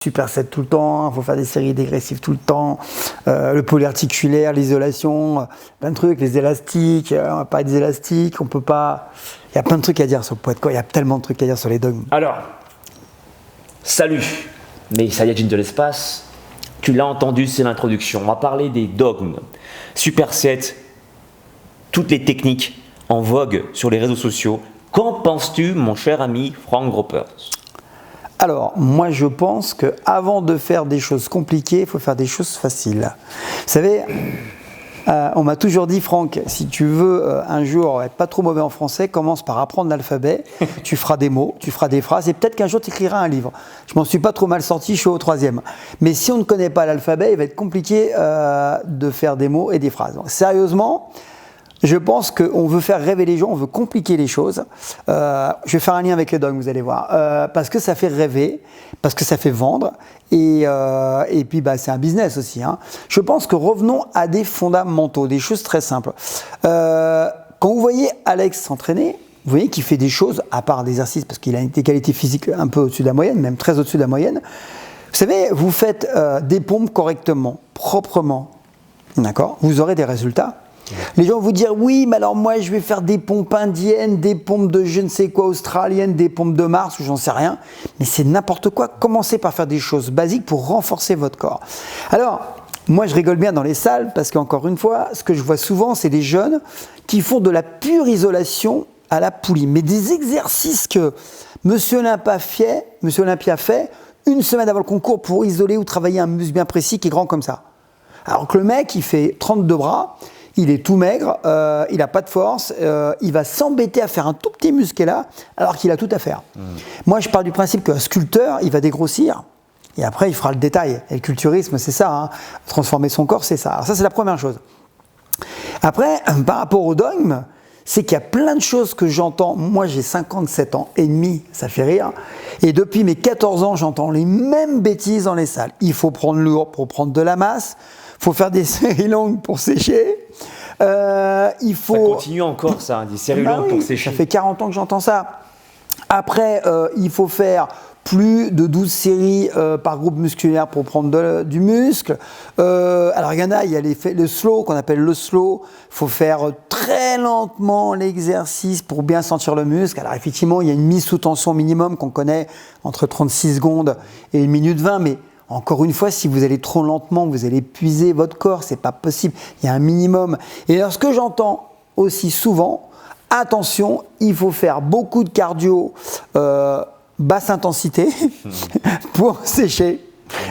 superset tout le temps, il faut faire des séries dégressives tout le temps, le polyarticulaire, l'isolation, plein de trucs, les élastiques, on va pas des élastiques, on peut pas... Il y a plein de trucs à dire sur le poids de corps, il y a tellement de trucs à dire sur les dogmes. Alors, salut, mes Saiyajins de l'espace, tu l'as entendu, c'est l'introduction. On va parler des dogmes, superset, toutes les techniques en vogue sur les réseaux sociaux. Qu'en penses-tu, mon cher ami Frank Gropers? Alors, moi je pense qu'avant de faire des choses compliquées, il faut faire des choses faciles. Vous savez, on m'a toujours dit, Franck, si tu veux un jour être pas trop mauvais en français, commence par apprendre l'alphabet, tu feras des mots, tu feras des phrases, et peut-être qu'un jour tu écriras un livre. Je m'en suis pas trop mal sorti, je suis au 3e. Mais si on ne connaît pas l'alphabet, il va être compliqué de faire des mots et des phrases. Donc, sérieusement, je pense qu'on veut faire rêver les gens, on veut compliquer les choses. Je vais faire un lien avec le dogme, vous allez voir. Parce que ça fait rêver, parce que ça fait vendre, et puis c'est un business aussi. Hein. Je pense que revenons à des fondamentaux, des choses très simples. Quand vous voyez Alex s'entraîner, vous voyez qu'il fait des choses, à part l'exercice, parce qu'il a des qualités physiques un peu au-dessus de la moyenne, même très au-dessus de la moyenne. Vous savez, vous faites des pompes correctement, proprement, d'accord ? Vous aurez des résultats. Les gens vont vous dire oui, mais alors moi je vais faire des pompes indiennes, des pompes de je ne sais quoi australiennes, des pompes de Mars ou j'en sais rien. Mais c'est n'importe quoi. Commencez par faire des choses basiques pour renforcer votre corps. Alors, moi je rigole bien dans les salles parce qu'encore une fois, ce que je vois souvent, c'est des jeunes qui font de la pure isolation à la poulie. Mais des exercices que Monsieur Olympia fait une semaine avant le concours pour isoler ou travailler un muscle bien précis qui est grand comme ça. Alors que le mec, il fait 32 bras. Il est tout maigre, il n'a pas de force, il va s'embêter à faire un tout petit muscle là, alors qu'il a tout à faire. Moi, je pars du principe qu'un sculpteur, il va dégrossir, et après, il fera le détail. Et le culturisme, c'est ça, hein. Transformer son corps, c'est ça. Alors ça, c'est la première chose. Après, par rapport au dogme, c'est qu'il y a plein de choses que j'entends. Moi, j'ai 57 ans et demi, ça fait rire. Et depuis mes 14 ans, j'entends les mêmes bêtises dans les salles. Il faut prendre lourd pour prendre de la masse. Il faut faire des séries longues pour sécher. Il faut... Ça continue encore ça, des séries longues pour sécher. Ça fait 40 ans que j'entends ça. Après, il faut faire plus de 12 séries par groupe musculaire pour prendre du muscle. Alors il y a le slow, qu'on appelle le slow. Il faut faire très lentement l'exercice pour bien sentir le muscle. Alors effectivement, il y a une mise sous tension minimum qu'on connaît entre 36 secondes et 1 minute 20, mais encore une fois, si vous allez trop lentement, vous allez épuiser votre corps, c'est pas possible. Il y a un minimum. Et alors, ce que j'entends aussi souvent, attention, il faut faire beaucoup de cardio basse intensité pour sécher.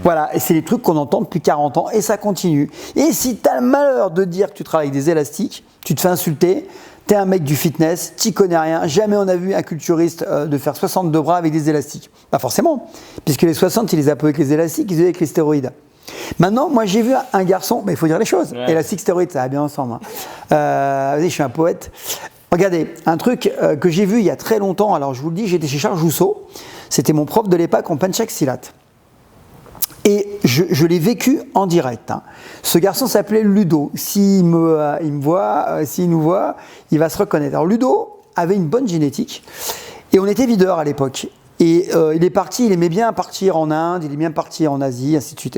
Voilà, et c'est des trucs qu'on entend depuis 40 ans et ça continue. Et si tu as le malheur de dire que tu travailles avec des élastiques, tu te fais insulter. T'es un mec du fitness, t'y connais rien, jamais on a vu un culturiste de faire 62 bras avec des élastiques. Pas forcément, puisque les 60, il les a pas avec les élastiques, ils les a avec les stéroïdes. Maintenant, moi j'ai vu un garçon, mais il faut dire les choses, élastique, stéroïde, ça va bien ensemble. Hein. Je suis un poète. Regardez, un truc que j'ai vu il y a très longtemps, alors je vous le dis, j'étais chez Charles Jousseau, c'était mon prof de l'EPAC en Panchak-Silat. Et je l'ai vécu en direct. Hein. Ce garçon s'appelait Ludo. S'il nous voit, il va se reconnaître. Alors Ludo avait une bonne génétique et on était videur à l'époque. Et il est parti, il aimait bien partir en Inde, il aimait bien partir en Asie, ainsi de suite.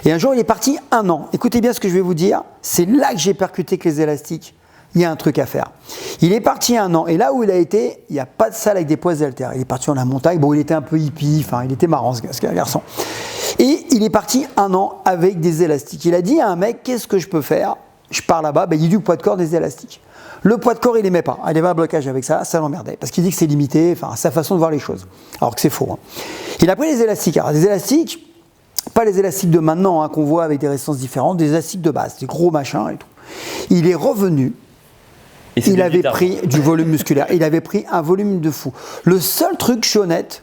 Et un jour, il est parti 1 an. Écoutez bien ce que je vais vous dire. C'est là que j'ai percuté que les élastiques, il y a un truc à faire. Il est parti 1 an. Et là où il a été, il n'y a pas de salle avec des poids haltères. Il est parti en la montagne. Bon, il était un peu hippie, enfin, il était marrant ce garçon. Et il est parti 1 an avec des élastiques. Il a dit à un mec, qu'est-ce que je peux faire? Je pars là-bas, il dit du poids de corps, des élastiques. Le poids de corps, il n'aimait pas. Il avait un blocage avec ça l'emmerdait. Parce qu'il dit que c'est limité, enfin, sa façon de voir les choses. Alors que c'est faux. Hein. Il a pris les élastiques. Alors, des élastiques, pas les élastiques de maintenant, hein, qu'on voit avec des résistances différentes, des élastiques de base, des gros machins et tout. Il est revenu. Il avait pris du volume musculaire, il avait pris un volume de fou. Le seul truc, je suis honnête,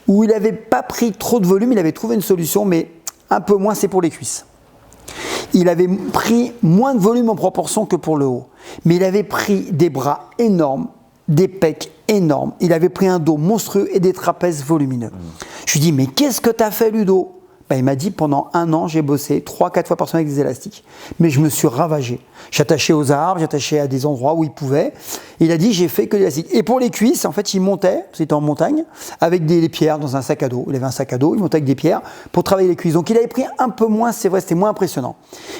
où il n'avait pas pris trop de volume, il avait trouvé une solution, mais un peu moins, c'est pour les cuisses. Il avait pris moins de volume en proportion que pour le haut, mais il avait pris des bras énormes, des pecs énormes, il avait pris un dos monstrueux et des trapèzes volumineux. Je lui dis, mais qu'est-ce que tu as fait, Ludo? Il m'a dit, pendant 1 an, j'ai bossé 3-4 fois par semaine avec des élastiques. Mais je me suis ravagé. J'attachais aux arbres, j'attachais à des endroits où il pouvait. Il a dit j'ai fait que de l'élastique. Et pour les cuisses, en fait, il montait, c'était en montagne, avec des pierres dans un sac à dos. Il avait un sac à dos, il montait avec des pierres pour travailler les cuisses. Donc il avait pris un peu moins, c'est vrai, c'était moins impressionnant.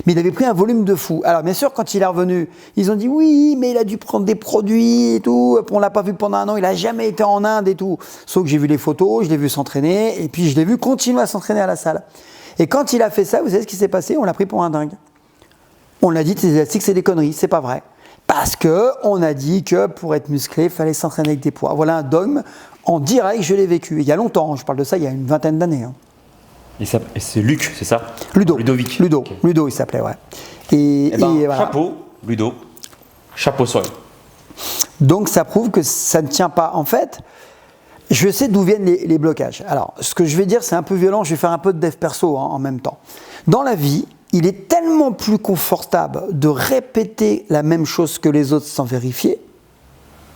Mais il avait pris un volume de fou. Alors bien sûr, quand il est revenu, ils ont dit oui, mais il a dû prendre des produits et tout. On l'a pas vu pendant un an, il a jamais été en Inde et tout. Sauf que j'ai vu les photos, je l'ai vu s'entraîner, et puis je l'ai vu continuer à s'entraîner à la salle. Et quand il a fait ça, vous savez ce qui s'est passé? On l'a pris pour un dingue. On l'a dit, les élastiques, c'est des conneries, c'est pas vrai. Parce qu'on a dit que pour être musclé, il fallait s'entraîner avec des poids. Voilà un dogme en direct, je l'ai vécu. Il y a longtemps, je parle de ça il y a une vingtaine d'années. Hein. Et c'est Luc, c'est ça? Ludovic. Okay. Ludo, il s'appelait, ouais. Et voilà. Chapeau, Ludo. Chapeau sur lui. Donc ça prouve que ça ne tient pas. En fait, je sais d'où viennent les blocages. Alors, ce que je vais dire, c'est un peu violent, je vais faire un peu de dev perso en même temps. Dans la vie, il est tellement plus confortable de répéter la même chose que les autres sans vérifier.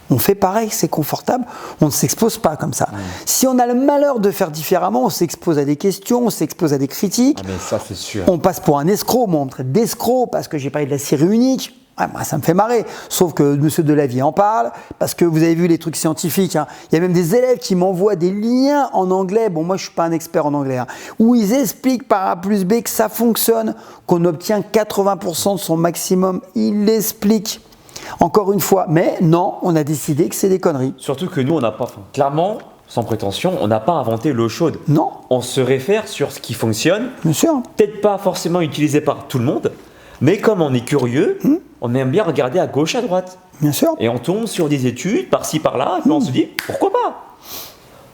On fait pareil, c'est confortable, on ne s'expose pas comme ça. Si on a le malheur de faire différemment, on s'expose à des questions, on s'expose à des critiques. Ah mais ça c'est sûr. On passe pour un escroc, moi on me traite d'escroc parce que j'ai parlé de la série unique. Ah, moi, ça me fait marrer, sauf que M. Delavier en parle, parce que vous avez vu les trucs scientifiques, hein. Il y a même des élèves qui m'envoient des liens en anglais, bon moi je ne suis pas un expert en anglais, hein, où ils expliquent par A plus B que ça fonctionne, qu'on obtient 80% de son maximum, ils l'expliquent. Encore une fois, mais non, on a décidé que c'est des conneries. Surtout que nous, on n'a pas, clairement, sans prétention, on n'a pas inventé l'eau chaude. Non. On se réfère sur ce qui fonctionne, bien sûr. Peut-être pas forcément utilisé par tout le monde, mais comme on est curieux, on aime bien regarder à gauche, à droite. Bien sûr. Et on tombe sur des études par-ci, par-là, et puis on se dit, pourquoi pas?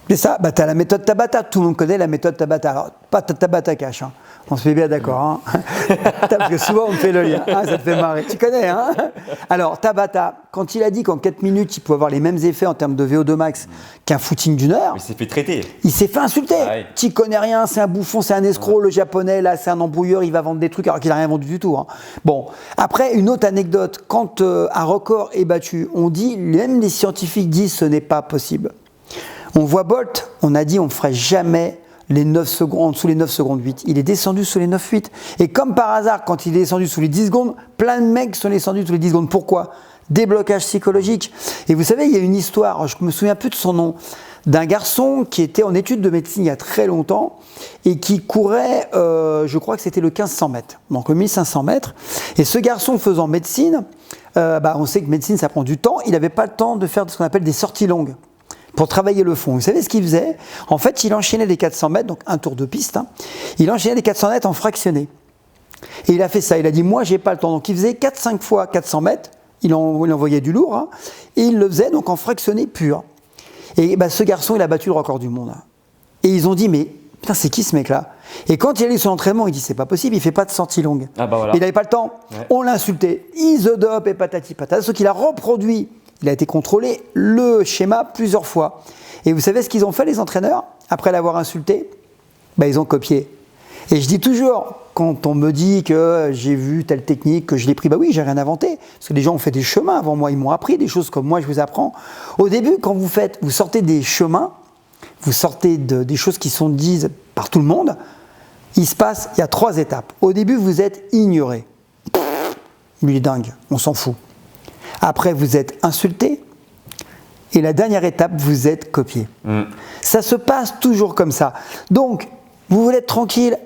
C'est ça, bah, tu as la méthode Tabata, tout le monde connaît la méthode Tabata. Alors, pas Tabata Cash, hein. On se fait bien d'accord. Hein. Parce que souvent on me fait le lien, ah, ça te fait marrer. Tu connais, hein? Alors, Tabata, quand il a dit qu'en 4 minutes, il pouvait avoir les mêmes effets en termes de VO2 max qu'un footing d'une heure, il s'est fait traiter. Il s'est fait insulter. Ah ouais. Tu connais rien, c'est un bouffon, c'est un escroc, le japonais, là, c'est un embrouilleur, il va vendre des trucs alors qu'il n'a rien vendu du tout. Hein. Bon, après, une autre anecdote, quand un record est battu, on dit, même les scientifiques disent ce n'est pas possible. On voit Bolt, on a dit on ne ferait jamais les 9 secondes, en dessous les 9 secondes 8. Il est descendu sous les 9,8. Et comme par hasard, quand il est descendu sous les 10 secondes, plein de mecs sont descendus sous les 10 secondes. Pourquoi? Déblocage psychologique. Et vous savez, il y a une histoire, je me souviens plus de son nom, d'un garçon qui était en études de médecine il y a très longtemps et qui courait, je crois que c'était le 1500 mètres, donc le 1500 mètres. Et ce garçon faisant médecine, on sait que médecine ça prend du temps, il n'avait pas le temps de faire ce qu'on appelle des sorties longues pour travailler le fond. Vous savez ce qu'il faisait? En fait, il enchaînait les 400 mètres, donc un tour de piste, hein. Il enchaînait les 400 mètres en fractionné. Et il a fait ça, il a dit moi j'ai pas le temps, donc il faisait 4-5 fois 400 mètres, il envoyait du lourd, hein, et il le faisait donc en fractionné pur. Et ce garçon, il a battu le record du monde. Et ils ont dit, mais putain, c'est qui ce mec-là? Et quand il allait sur l'entraînement, il dit, c'est pas possible, il fait pas de sortie longue. Ah bah voilà. Il n'avait pas le temps. Ouais. On l'a insulté. Isodope et patati patata. Sauf qu'il a reproduit, il a été contrôlé, le schéma plusieurs fois. Et vous savez ce qu'ils ont fait, les entraîneurs, après l'avoir insulté? Ils ont copié. Et je dis toujours, quand on me dit que j'ai vu telle technique, que je l'ai pris, oui, j'ai rien inventé. Parce que les gens ont fait des chemins avant moi, ils m'ont appris des choses comme moi je vous apprends. Au début, quand vous sortez des chemins, vous sortez des choses qui sont dites par tout le monde, il y a 3 étapes. Au début, vous êtes ignoré. Lui, il est dingue, on s'en fout. Après, vous êtes insulté. Et la dernière étape, vous êtes copié. Ça se passe toujours comme ça. Donc, vous voulez être tranquille,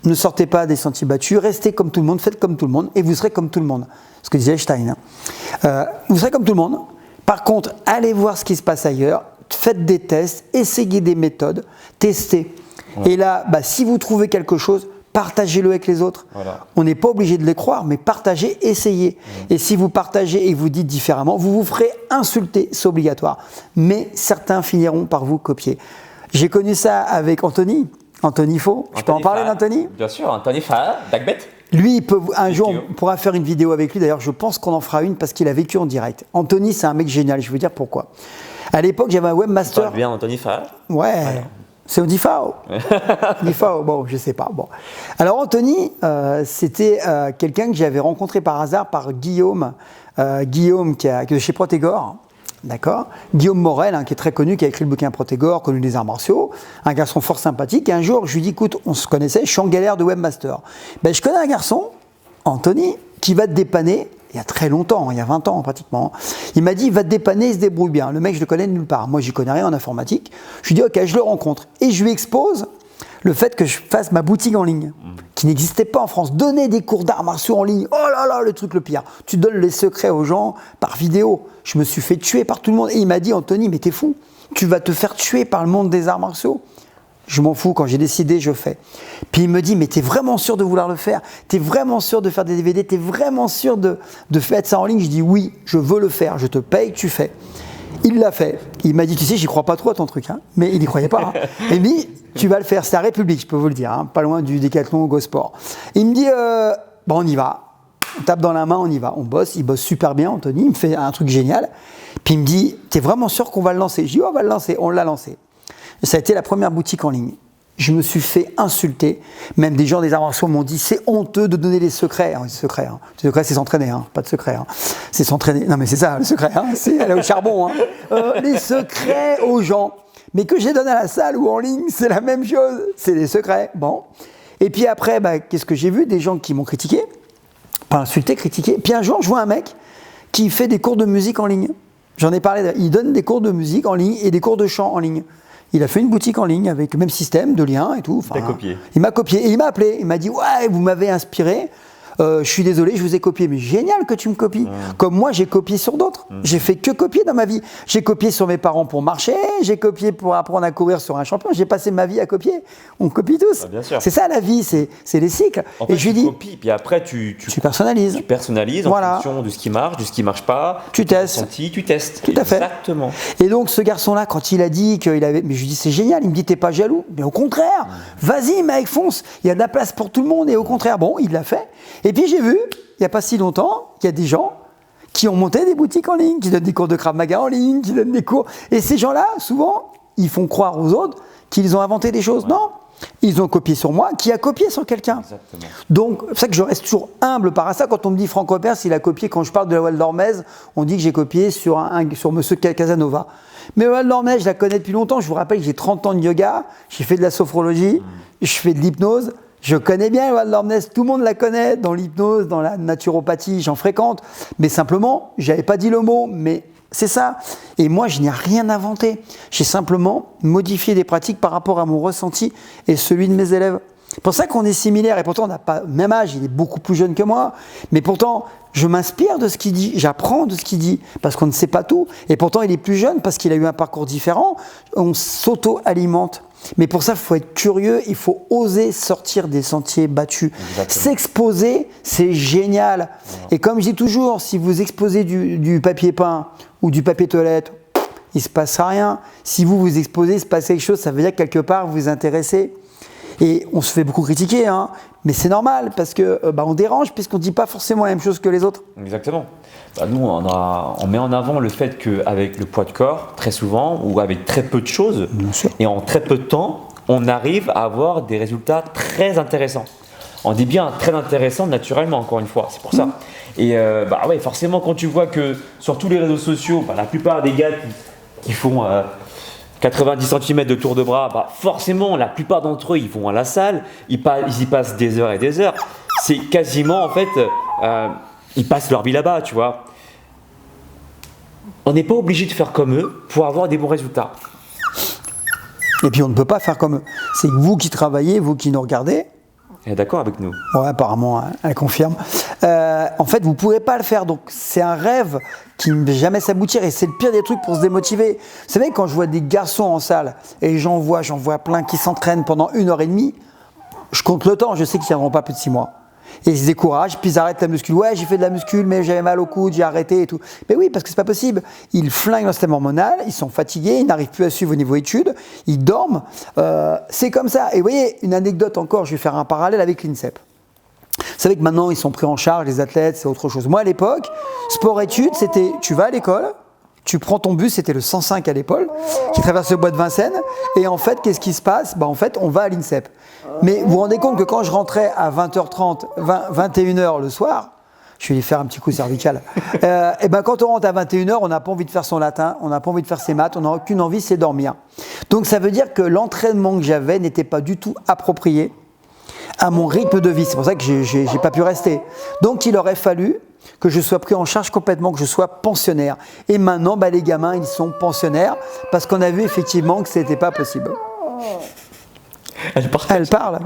ne sortez pas des sentiers battus, restez comme tout le monde, faites comme tout le monde, et vous serez comme tout le monde. Ce que disait Einstein. Hein. Vous serez comme tout le monde. Par contre, allez voir ce qui se passe ailleurs, faites des tests, essayez des méthodes, testez. Ouais. Et là, si vous trouvez quelque chose, partagez-le avec les autres. Voilà. On n'est pas obligé de les croire, mais partagez, essayez. Et si vous partagez et vous dites différemment, vous vous ferez insulter, c'est obligatoire. Mais certains finiront par vous copier. J'ai connu ça avec Anthony Faux. Je peux en parler d'Anthony? Bien sûr, Anthony Faux, Dagbet. Lui, un jour, on pourra faire une vidéo avec lui. D'ailleurs, je pense qu'on en fera une parce qu'il a vécu en direct. Anthony, c'est un mec génial. Je vais vous dire pourquoi. À l'époque, j'avais un webmaster. Tu parles bien Anthony Faux? Ouais. Voilà. C'est Odifao. Odifao, bon, je sais pas. Bon. Alors, Anthony, c'était quelqu'un que j'avais rencontré par hasard par Guillaume. Guillaume, qui est chez Protégor. D'accord. Guillaume Morel, qui est très connu, qui a écrit le bouquin Protégor, connu des arts martiaux, un garçon fort sympathique. Et un jour, je lui dis, écoute, on se connaissait, je suis en galère de webmaster. Je connais un garçon, Anthony, qui va te dépanner il y a très longtemps, il y a 20 ans pratiquement. Il m'a dit, il va te dépanner, il se débrouille bien. Le mec, je le connais de nulle part. Moi, j'y connais rien en informatique. Je lui dis, ok, je le rencontre. Et je lui expose le fait que je fasse ma boutique en ligne, qui n'existait pas en France. Donner des cours d'arts martiaux en ligne, oh là là, le truc le pire. Tu donnes les secrets aux gens par vidéo. Je me suis fait tuer par tout le monde. Et il m'a dit, Anthony, mais t'es fou. Tu vas te faire tuer par le monde des arts martiaux. Je m'en fous, quand j'ai décidé, je fais. Puis il me dit, mais t'es vraiment sûr de vouloir le faire? T'es vraiment sûr de faire des DVD? T'es vraiment sûr de faire ça en ligne? Je dis, oui, je veux le faire, je te paye, tu fais. Il l'a fait. Il m'a dit, tu sais, j'y crois pas trop à ton truc, hein. Mais il n'y croyait pas. Hein. Il me dit, tu vas le faire, c'est à République, je peux vous le dire, hein, pas loin du Décathlon au Go-Sport. Il me dit, bon, on y va. On tape dans la main, on y va. On bosse, il bosse super bien, Anthony, il me fait un truc génial. Puis il me dit, t'es vraiment sûr qu'on va le lancer? Je dis, on va le lancer, on l'a lancé. Et ça a été la première boutique en ligne. Je me suis fait insulter. Même des gens des arts martiaux m'ont dit, c'est honteux de donner des secrets. Les secrets, hein. Les secrets, c'est s'entraîner, hein. Pas de secret. Hein. C'est s'entraîner. Non mais c'est ça, le secret, hein. C'est aller au charbon. Hein. Les secrets aux gens. Mais que je les donne à la salle ou en ligne, c'est la même chose. C'est des secrets. Bon. Et puis après, qu'est-ce que j'ai vu? Des gens qui m'ont critiqué. Pas insulté, critiqué. Puis un jour, je vois un mec qui fait des cours de musique en ligne. J'en ai parlé. Il donne des cours de musique en ligne et des cours de chant en ligne. Il a fait une boutique en ligne avec le même système de liens et tout. Il t'a copié. Il m'a copié et il m'a appelé. Il m'a dit, ouais, vous m'avez inspiré. Je suis désolé, je vous ai copié. Mais génial que tu me copies. Comme moi, j'ai copié sur d'autres. J'ai fait que copier dans ma vie. J'ai copié sur mes parents pour marcher. J'ai copié pour apprendre à courir sur un champion. J'ai passé ma vie à copier. On copie tous. Ah, bien sûr. C'est ça la vie, c'est les cycles. En fait, et je lui tu dis, copies, puis après tu personnalises. Tu personnalises en Voilà. fonction de ce qui marche, de ce qui marche pas. Tu testes. Ressenti, tu testes. Tout à fait. Exactement. Et donc ce garçon-là, quand il a dit qu'il avait... Mais je lui dis, c'est génial, il me dit, t'es pas jaloux? Mais au contraire, vas-y mec, fonce, il y a de la place pour tout le monde. Et au contraire, bon, il l'a fait. Et puis j'ai vu, il n'y a pas si longtemps, qu'il y a des gens qui ont monté des boutiques en ligne, qui donnent des cours de Krav Maga en ligne, qui donnent des cours... Et ces gens-là, souvent, ils font croire aux autres qu'ils ont inventé des choses. Ouais. Non, ils ont copié sur moi, qui a copié sur quelqu'un. Exactement. Donc, c'est pour ça que je reste toujours humble par ça. Quand on me dit Franco Pers, il a copié, quand je parle de la Waldorf on dit que j'ai copié sur Monsieur Casanova. Mais Waldorf, je la connais depuis longtemps. Je vous rappelle que j'ai 30 ans de yoga, j'ai fait de la sophrologie, je fais de l'hypnose. Je connais bien le Waldorf, tout le monde la connaît, dans l'hypnose, dans la naturopathie, j'en fréquente. Mais simplement, je n'avais pas dit le mot, mais c'est ça. Et moi, je n'ai rien inventé. J'ai simplement modifié des pratiques par rapport à mon ressenti et celui de mes élèves. C'est pour ça qu'on est similaires, et pourtant on n'a pas le même âge, il est beaucoup plus jeune que moi. Mais pourtant, je m'inspire de ce qu'il dit, j'apprends de ce qu'il dit, parce qu'on ne sait pas tout. Et pourtant, il est plus jeune, parce qu'il a eu un parcours différent. On s'auto-alimente. Mais pour ça, il faut être curieux, il faut oser sortir des sentiers battus. Exactement. S'exposer, c'est génial. Ouais. Et comme je dis toujours, si vous exposez du papier peint ou du papier toilette, il ne se passera rien. Si vous exposez, il se passe quelque chose, ça veut dire que quelque part, vous vous intéressez. Et on se fait beaucoup critiquer, hein, mais c'est normal, parce qu'on dérange, puisqu'on ne dit pas forcément la même chose que les autres. Exactement. Nous, on met en avant le fait qu'avec le poids de corps, très souvent, ou avec très peu de choses, et en très peu de temps, on arrive à avoir des résultats très intéressants. On dit bien très intéressants naturellement, encore une fois, c'est pour ça. Et ouais, forcément, quand tu vois que sur tous les réseaux sociaux, la plupart des gars qui font 90 cm de tour de bras, forcément, la plupart d'entre eux, ils vont à la salle, ils y passent des heures et des heures. C'est quasiment, en fait, ils passent leur vie là-bas, tu vois. On n'est pas obligé de faire comme eux pour avoir des bons résultats. Et puis, on ne peut pas faire comme eux. C'est vous qui travaillez, vous qui nous regardez. Elle est d'accord avec nous? Ouais, apparemment, elle confirme. En fait, vous ne pourrez pas le faire. Donc, c'est un rêve qui ne va jamais s'aboutir. Et c'est le pire des trucs pour se démotiver. Vous savez, quand je vois des garçons en salle, et j'en vois plein qui s'entraînent pendant 1h30, je compte le temps, je sais qu'ils ne tiendront pas plus de 6 mois. Et ils se découragent, puis ils arrêtent la muscule. Ouais, j'ai fait de la muscule, mais j'avais mal au coude, j'ai arrêté et tout. Mais oui, parce que c'est pas possible. Ils flinguent leur système hormonal, ils sont fatigués, ils n'arrivent plus à suivre au niveau études, ils dorment. C'est comme ça. Et vous voyez, une anecdote encore, je vais faire un parallèle avec l'INSEP. Vous savez que maintenant, ils sont pris en charge, les athlètes, c'est autre chose. Moi, à l'époque, sport-études, c'était tu vas à l'école, tu prends ton bus, c'était le 105 à l'épaule, qui traverse le bois de Vincennes, et en fait, qu'est-ce qui se passe? En fait, on va à l'INSEP. Mais vous vous rendez compte que quand je rentrais à 20h30, 21h le soir, je vais lui faire un petit coup cervical, et quand on rentre à 21h, on n'a pas envie de faire son latin, on n'a pas envie de faire ses maths, on n'a aucune envie, c'est dormir. Donc ça veut dire que l'entraînement que j'avais n'était pas du tout approprié à mon rythme de vie. C'est pour ça que j'ai pas pu rester. Donc il aurait fallu que je sois pris en charge complètement, que je sois pensionnaire. Et maintenant, les gamins, ils sont pensionnaires parce qu'on a vu effectivement que ce n'était pas possible. Elle parle.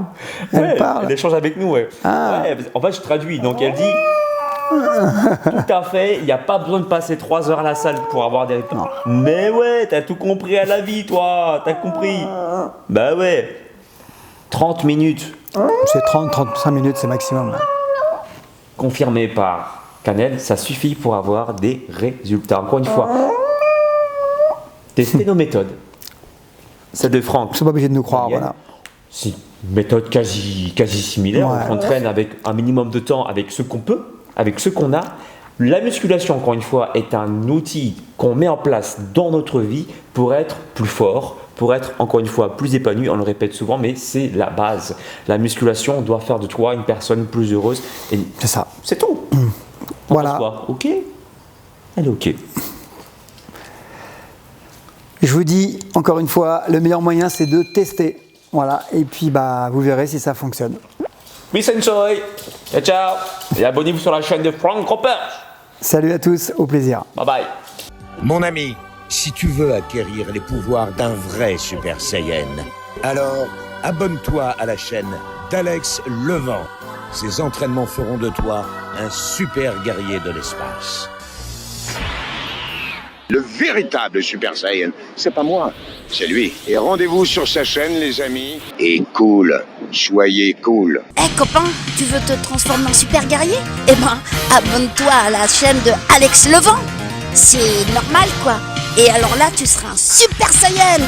Elle parle. Elle échange avec nous. Ouais. Ah. Ouais, en fait, je traduis. Donc, elle dit tout à fait, il n'y a pas besoin de passer 3 heures à la salle pour avoir des réponses. Mais ouais, t'as tout compris à la vie, toi. T'as compris. Bah ouais. 30 minutes. C'est 30-35 minutes, c'est maximum. Confirmé par Canel, ça suffit pour avoir des résultats. Encore une fois, testez nos méthodes. Celle de Franck. Ils ne sont pas obligés de nous croire, voilà. C'est une méthode quasi similaire. Ouais. On s'entraîne avec un minimum de temps, avec ce qu'on peut, avec ce qu'on a. La musculation, encore une fois, est un outil qu'on met en place dans notre vie pour être plus fort, pour être, encore une fois, plus épanoui. On le répète souvent, mais c'est la base. La musculation doit faire de toi une personne plus heureuse. Et C'est ça. c'est tout. Voilà. Toi, ok. Elle est ok. Je vous dis, encore une fois, le meilleur moyen, c'est de tester. Voilà. Et puis, vous verrez si ça fonctionne. Peace and joy. Ciao, ciao. Et abonnez-vous sur la chaîne de Frank Roper. Salut à tous, au plaisir. Bye bye. Mon ami, si tu veux acquérir les pouvoirs d'un vrai Super Saiyan, alors abonne-toi à la chaîne d'Alex Levent. Ces entraînements feront de toi un super guerrier de l'espace. Le véritable Super Saiyan, c'est pas moi, c'est lui. Et rendez-vous sur sa chaîne, les amis. Et cool, soyez cool. Copain, tu veux te transformer en super guerrier? Eh ben, abonne-toi à la chaîne de Alex Levent. C'est normal, quoi. Et alors là, tu seras un Super Saiyan.